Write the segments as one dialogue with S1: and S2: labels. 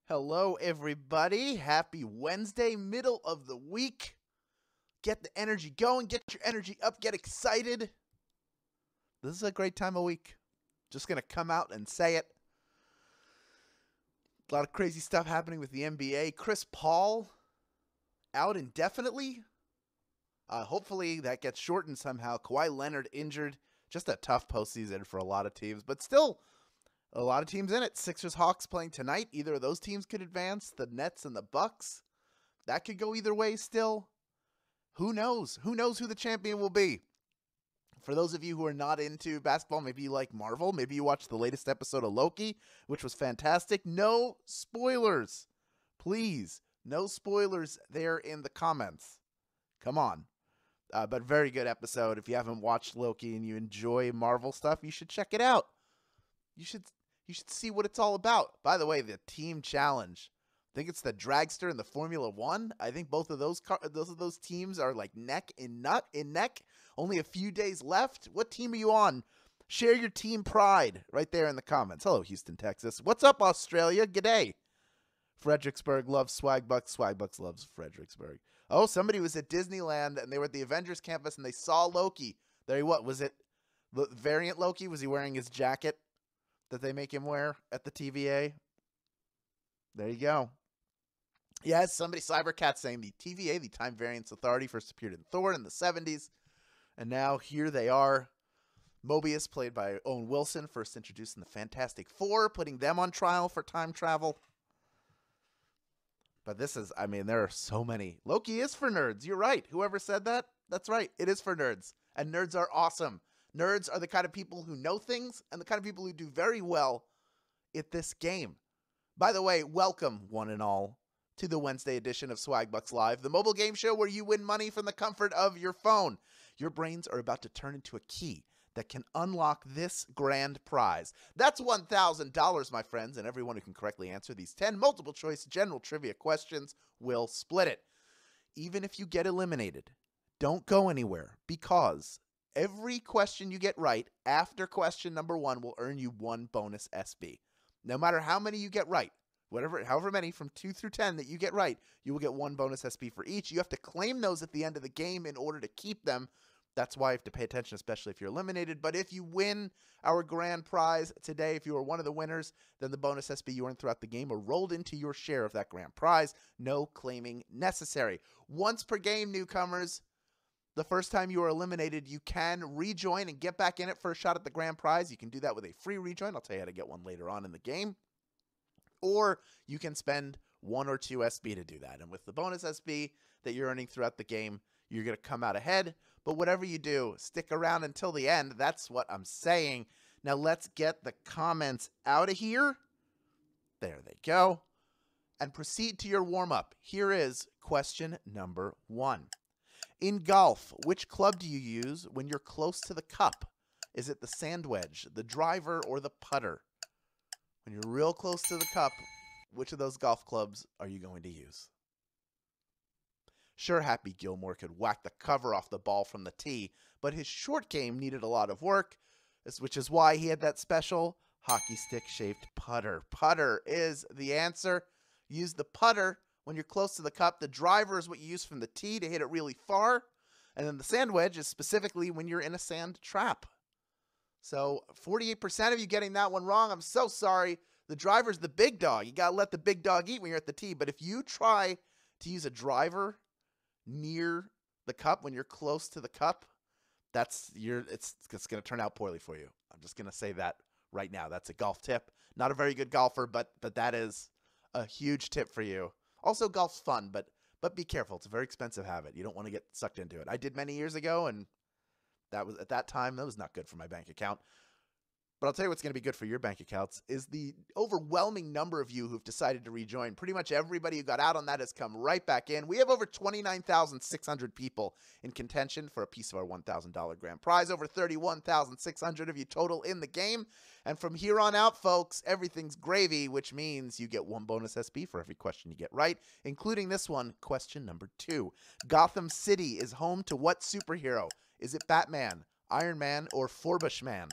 S1: Hello, everybody. Happy Wednesday, middle of the week. Get the energy going, get your energy up, get excited. This is a great time of week. Just going to come out and say it. A lot of crazy stuff happening with the NBA. Chris Paul out indefinitely. Hopefully that gets shortened somehow. Kawhi Leonard injured. Just a tough postseason for a lot of teams, but still a lot of teams in it. Sixers, Hawks playing tonight. Either of those teams could advance. The Nets and the Bucks. That could go either way still. Who knows? Who knows who the champion will be? For those of you who are not into basketball, maybe you like Marvel. Maybe you watched the latest episode of Loki, which was fantastic. No spoilers. Please, no spoilers there in the comments. Come on. But very good episode. If you haven't watched Loki and you enjoy Marvel stuff, you should check it out. You should see what it's all about. By the way, the team challenge. I think it's the Dragster and the Formula One. I think both of those teams are like neck and neck. Only a few days left. What team are you on? Share your team pride right there in the comments. Hello, Houston, Texas. What's up, Australia? G'day. Fredericksburg loves Swagbucks. Swagbucks loves Fredericksburg. Oh, somebody was at Disneyland and they were at the Avengers campus and they saw Loki. What was it? Variant Loki? Was he wearing his jacket that they make him wear at the TVA? There you go. Yes, somebody, Cybercat, saying the TVA, the Time Variance Authority, first appeared in Thor in the 70s. And now here they are. Mobius, played by Owen Wilson, first introduced in the Fantastic Four, putting them on trial for time travel. But this is, there are so many. Loki is for nerds. You're right. Whoever said that, that's right. It is for nerds. And nerds are awesome. Nerds are the kind of people who know things and the kind of people who do very well at this game. By the way, welcome, one and all, to the Wednesday edition of Swagbucks Live, the mobile game show where you win money from the comfort of your phone. Your brains are about to turn into a key that can unlock this grand prize. That's $1,000, my friends, and everyone who can correctly answer these 10 multiple-choice general trivia questions will split it. Even if you get eliminated, don't go anywhere, because every question you get right after question number 1 will earn you 1 bonus SB. No matter how many you get right, however many from 2 through 10 that you get right, you will get 1 bonus SB for each. You have to claim those at the end of the game in order to keep them. That's why you have to pay attention, especially if you're eliminated. But if you win our grand prize today, if you are one of the winners, then the bonus SB you earned throughout the game are rolled into your share of that grand prize. No claiming necessary. Once per game, newcomers. The first time you are eliminated, you can rejoin and get back in it for a shot at the grand prize. You can do that with a free rejoin. I'll tell you how to get one later on in the game. Or you can spend 1 or 2 SB to do that. And with the bonus SB that you're earning throughout the game, you're going to come out ahead. But whatever you do, stick around until the end. That's what I'm saying. Now let's get the comments out of here. There they go. And proceed to your warm-up. Here is question number 1. In golf, which club do you use when you're close to the cup? Is it the sand wedge, the driver, or the putter? When you're real close to the cup, which of those golf clubs are you going to use? Sure, Happy Gilmore could whack the cover off the ball from the tee, but his short game needed a lot of work, which is why he had that special hockey stick-shaped putter. Putter is the answer. Use the putter when you're close to the cup. The driver is what you use from the tee to hit it really far. And then the sand wedge is specifically when you're in a sand trap. So 48% of you getting that one wrong. I'm so sorry. The driver's the big dog. You got to let the big dog eat when you're at the tee. But if you try to use a driver near the cup when you're close to the cup, it's going to turn out poorly for you. I'm just going to say that right now. That's a golf tip. Not a very good golfer, but that is a huge tip for you. Also, golf's fun, but be careful. It's a very expensive habit. You don't want to get sucked into it. I did many years ago, and at that time, that was not good for my bank account. But I'll tell you what's going to be good for your bank accounts is the overwhelming number of you who've decided to rejoin. Pretty much everybody who got out on that has come right back in. We have over 29,600 people in contention for a piece of our $1,000 grand prize. Over 31,600 of you total in the game. And from here on out, folks, everything's gravy, which means you get 1 bonus SB for every question you get right, including this one, question number 2. Gotham City is home to what superhero? Is it Batman, Iron Man, or Forbush Man?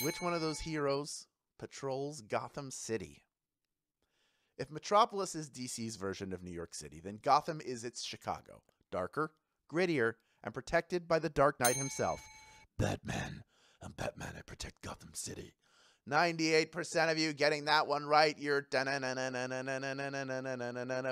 S1: Which one of those heroes patrols Gotham City? If Metropolis is DC's version of New York City, then Gotham is its Chicago. Darker, grittier, and protected by the Dark Knight himself. Batman. I'm Batman. I protect Gotham City. 98% of you getting that one right. You're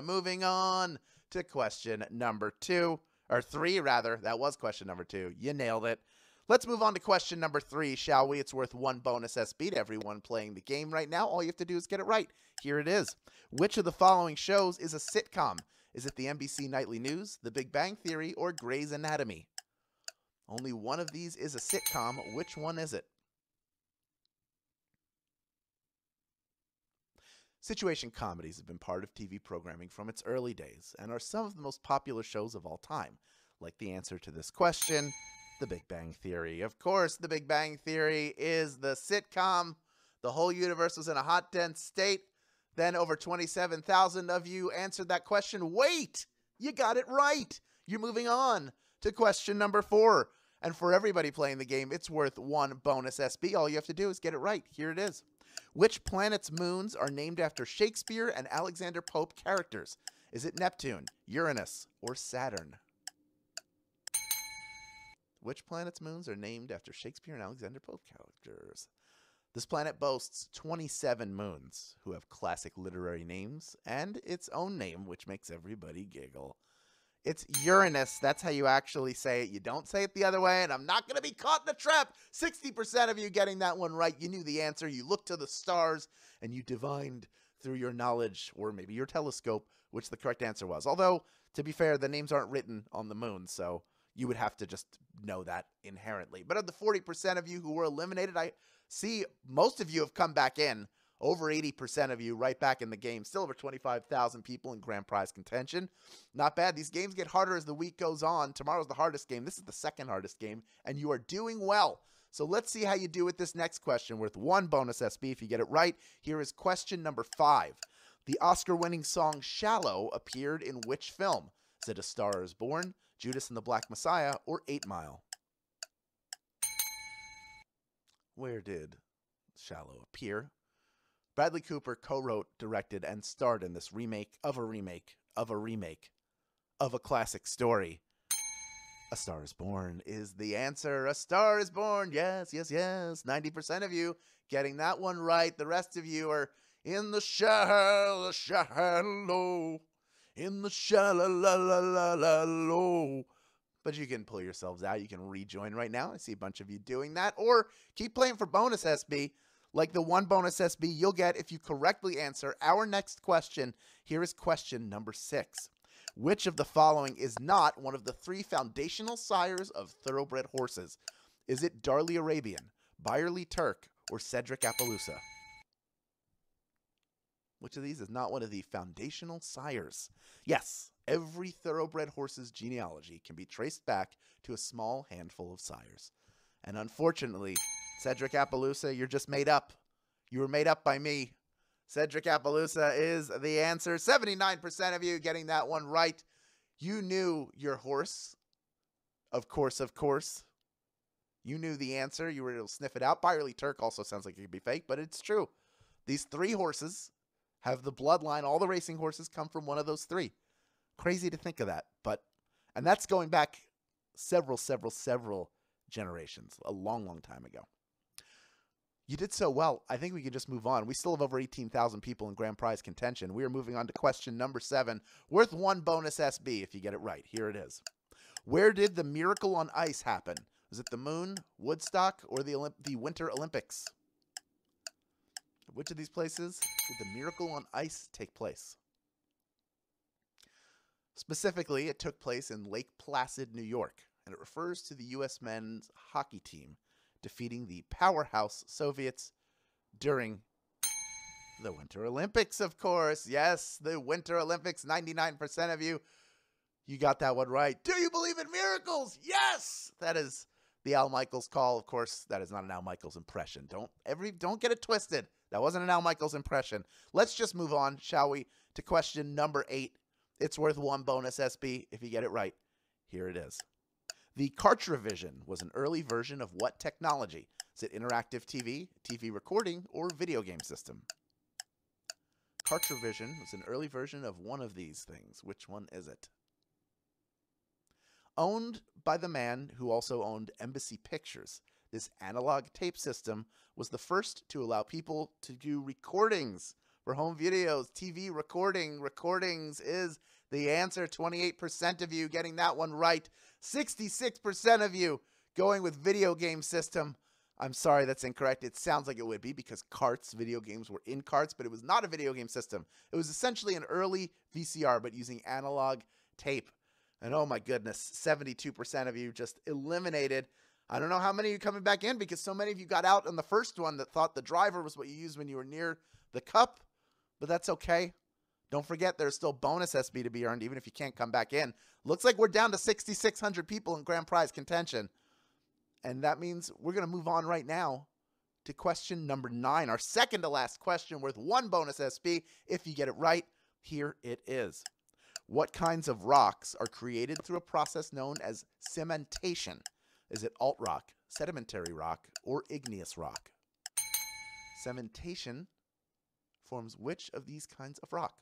S1: moving on to question number 2. Or 3, rather. That was question number 2. You nailed it. Let's move on to question number 3, shall we? It's worth 1 bonus SB to everyone playing the game right now. All you have to do is get it right. Here it is. Which of the following shows is a sitcom? Is it the NBC Nightly News, The Big Bang Theory, or Grey's Anatomy? Only one of these is a sitcom. Which one is it? Situation comedies have been part of TV programming from its early days and are some of the most popular shows of all time. Like the answer to this question, The Big Bang Theory. Of course, The Big Bang Theory is the sitcom. The whole universe was in a hot, dense state. Then over 27,000 of you answered that question. Wait! You got it right! You're moving on to question number 4. And for everybody playing the game, it's worth 1 bonus SB. All you have to do is get it right. Here it is. Which planet's moons are named after Shakespeare and Alexander Pope characters? Is it Neptune, Uranus, or Saturn? Which planet's moons are named after Shakespeare and Alexander Pope characters? This planet boasts 27 moons, who have classic literary names, and its own name, which makes everybody giggle. It's Uranus. That's how you actually say it. You don't say it the other way, and I'm not going to be caught in a trap. 60% of you getting that one right. You knew the answer. You looked to the stars, and you divined through your knowledge, or maybe your telescope, which the correct answer was. Although, to be fair, the names aren't written on the moon, so you would have to just know that inherently. But of the 40% of you who were eliminated, I see most of you have come back in. Over 80% of you right back in the game. Still over 25,000 people in grand prize contention. Not bad. These games get harder as the week goes on. Tomorrow's the hardest game. This is the second hardest game, and you are doing well. So let's see how you do with this next question, worth 1 bonus SB if you get it right. Here is question number 5. The Oscar-winning song Shallow appeared in which film? Is it A Star is Born, Judas and the Black Messiah, or 8 Mile? Where did Shallow appear? Bradley Cooper co-wrote, directed, and starred in this remake of a remake of a remake of a classic story. A Star is Born is the answer. A Star is Born. Yes, yes, yes. 90% of you getting that one right. The rest of you are in the shallow, in the shallow. But you can pull yourselves out. You can rejoin right now. I see a bunch of you doing that. Or keep playing for bonus SB. Like the 1 bonus SB you'll get if you correctly answer our next question. Here is question number 6. Which of the following is not one of the 3 foundational sires of thoroughbred horses? Is it Darley Arabian, Byerly Turk, or Cedric Appaloosa? Which of these is not one of the foundational sires? Yes, every thoroughbred horse's genealogy can be traced back to a small handful of sires. And unfortunately, Cedric Appaloosa, you're just made up. You were made up by me. Cedric Appaloosa is the answer. 79% of you getting that one right. You knew your horse. Of course, of course. You knew the answer. You were able to sniff it out. Byerly Turk also sounds like it could be fake, but it's true. These 3 horses have the bloodline. All the racing horses come from one of those 3. Crazy to think of that. And that's going back several generations. A long, long time ago. You did so well. I think we can just move on. We still have over 18,000 people in grand prize contention. We are moving on to question number 7, worth 1 bonus SB if you get it right. Here it is. Where did the Miracle on Ice happen? Was it the moon, Woodstock, or the Winter Olympics? Which of these places did the Miracle on Ice take place? Specifically, it took place in Lake Placid, New York, and it refers to the U.S. men's hockey team defeating the powerhouse Soviets during the Winter Olympics, of course. Yes, the Winter Olympics, 99% of you got that one right. Do you believe in miracles? Yes! That is the Al Michaels call. Of course, that is not an Al Michaels impression. Don't get it twisted. That wasn't an Al Michaels impression. Let's just move on, shall we, to question number 8. It's worth 1 bonus SB if you get it right. Here it is. The CartRevision was an early version of what technology? Is Is it interactive TV, TV recording, or video game system? CartraVision was an early version of one of these things. Which one is it? Owned by the man who also owned Embassy Pictures, this analog tape system was the first to allow people to do recordings for home videos. TV recordings is the answer. 28% of you getting that one right. 66% of you going with video game system. I'm sorry, that's incorrect. It sounds like it would be because carts, video games were in carts, but it was not a video game system. It was essentially an early VCR, but using analog tape. And oh my goodness, 72% of you just eliminated. I don't know how many of you coming back in because so many of you got out on the first one that thought the driver was what you used when you were near the cup, but that's okay. Don't forget there's still bonus SB to be earned even if you can't come back in. Looks like we're down to 6,600 people in grand prize contention. And that means we're going to move on right now to question number 9, our second to last question worth 1 bonus SB. If you get it right, here it is. What kinds of rocks are created through a process known as cementation? Is it alt rock, sedimentary rock, or igneous rock? Cementation forms which of these kinds of rock?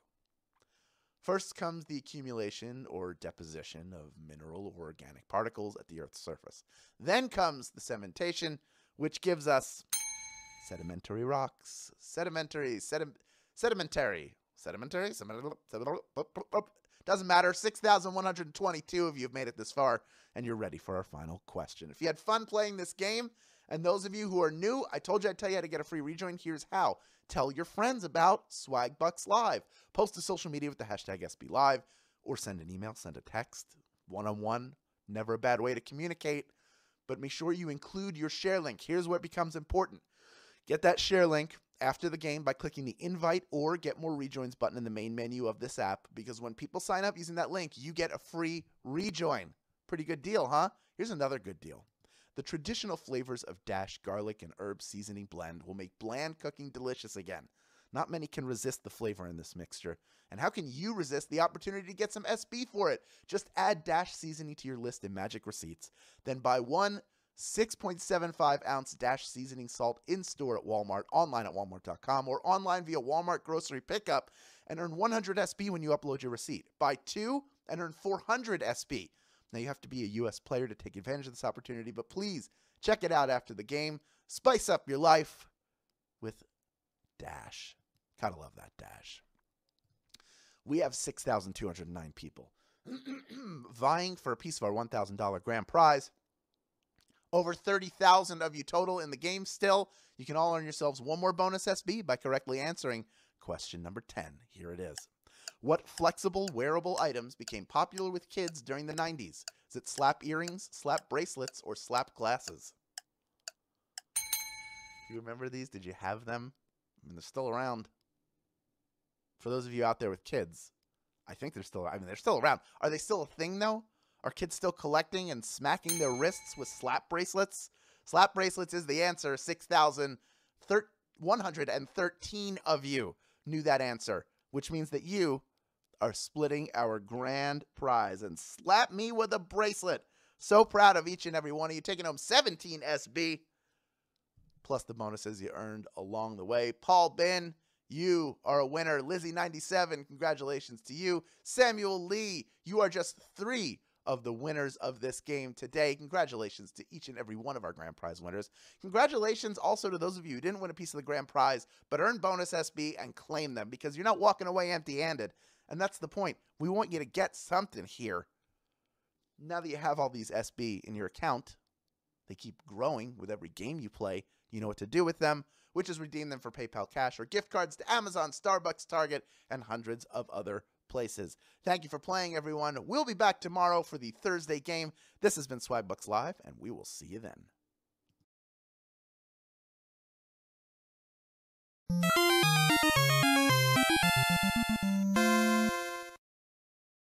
S1: First comes the accumulation or deposition of mineral or organic particles at the Earth's surface. Then comes the cementation, which gives us sedimentary rocks, sedimentary, doesn't matter. 6,122 of you have made it this far, and you're ready for our final question. If you had fun playing this game, and those of you who are new, I told you I'd tell you how to get a free rejoin. Here's how. Tell your friends about Swagbucks Live. Post to social media with the hashtag SBLive, or send an email, send a text, one-on-one. Never a bad way to communicate, but make sure you include your share link. Here's where it becomes important. Get that share link after the game by clicking the invite or get more rejoins button in the main menu of this app, because when people sign up using that link, you get a free rejoin. Pretty good deal, huh? Here's another good deal. The traditional flavors of Dash garlic and herb seasoning blend will make bland cooking delicious again. Not many can resist the flavor in this mixture. And how can you resist the opportunity to get some SB for it? Just add Dash seasoning to your list in Magic Receipts. Then buy one 6.75 ounce Dash seasoning salt in store at Walmart, online at walmart.com, or online via Walmart grocery pickup, and earn 100 SB when you upload your receipt. Buy 2 and earn 400 SB. Now, you have to be a U.S. player to take advantage of this opportunity, but please check it out after the game. Spice up your life with Dash. Gotta love that Dash. We have 6,209 people vying for a piece of our $1,000 grand prize. Over 30,000 of you total in the game still. You can all earn yourselves one more bonus SB by correctly answering question number 10. Here it is. What flexible wearable items became popular with kids during the 90s? Is it slap earrings, slap bracelets, or slap glasses? Do you remember these? Did you have them? I mean, they're still around. For those of you out there with kids, I think they're still around. Are they still a thing, though? Are kids still collecting and smacking their wrists with slap bracelets? Slap bracelets is the answer. 6,113 of you knew that answer, which means that you are splitting our grand prize. And slap me with a bracelet. So proud of each and every one of you. Taking home 17 SB, plus the bonuses you earned along the way. Paul Bin, you are a winner. Lizzie97, congratulations to you. Samuel Lee, you are just 3 of the winners of this game today. Congratulations to each and every one of our grand prize winners. Congratulations also to those of you who didn't win a piece of the grand prize, but earned bonus SB and claim them, because you're not walking away empty-handed. And that's the point. We want you to get something here. Now that you have all these SB in your account, they keep growing with every game you play. You know what to do with them, which is redeem them for PayPal cash or gift cards to Amazon, Starbucks, Target, and hundreds of other places. Thank you for playing, everyone. We'll be back tomorrow for the Thursday game. This has been Swagbucks Live, and we will see you then.